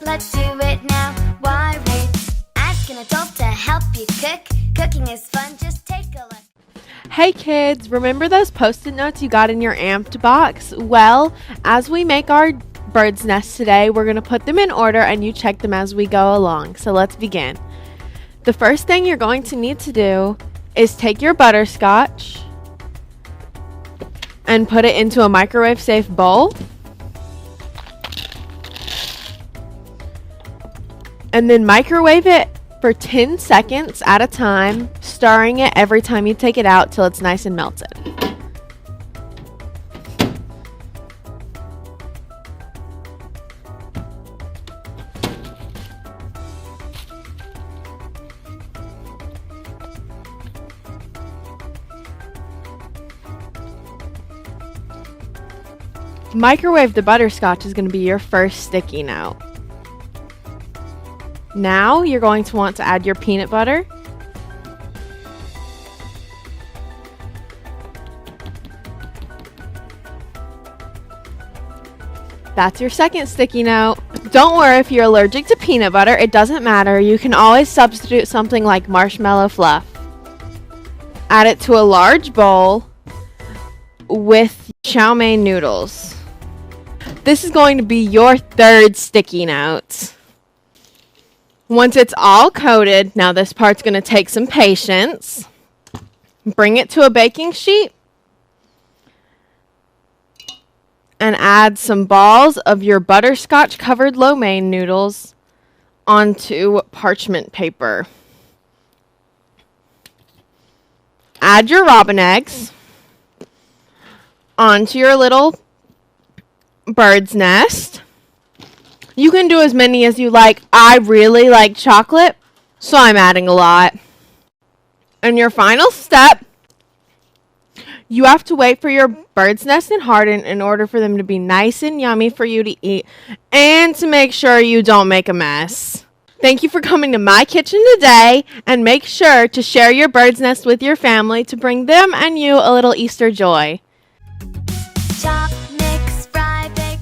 let's do it now. Why wait? Ask an adult to help you cook. Cooking is fun, just take a look. Hey kids, remember those post-it notes you got in your amped box? Well, as we make our bird's nest today, we're going to put them in order and you check them as we go along. So let's begin. The first thing you're going to need to do is take your butterscotch and put it into a microwave safe bowl. And then microwave it for 10 seconds at a time, stirring it every time you take it out till it's nice and melted. Microwave the butterscotch is going to be your first sticky note. Now you're going to want to add your peanut butter. That's your second sticky note. Don't worry if you're allergic to peanut butter, it doesn't matter. You can always substitute something like marshmallow fluff. Add it to a large bowl with chow mein noodles. This is going to be your third sticky note. Once it's all coated, now this part's going to take some patience. Bring it to a baking sheet and add some balls of your butterscotch covered lo mein noodles onto parchment paper. Add your robin eggs onto your little bird's nest. You can do as many as you like. I really like chocolate, so I'm adding a lot. And your final step, you have to wait for your bird's nest to harden in order for them to be nice and yummy for you to eat and to make sure you don't make a mess. Thank you for coming to my kitchen today, and make sure to share your bird's nest with your family to bring them and you a little Easter joy.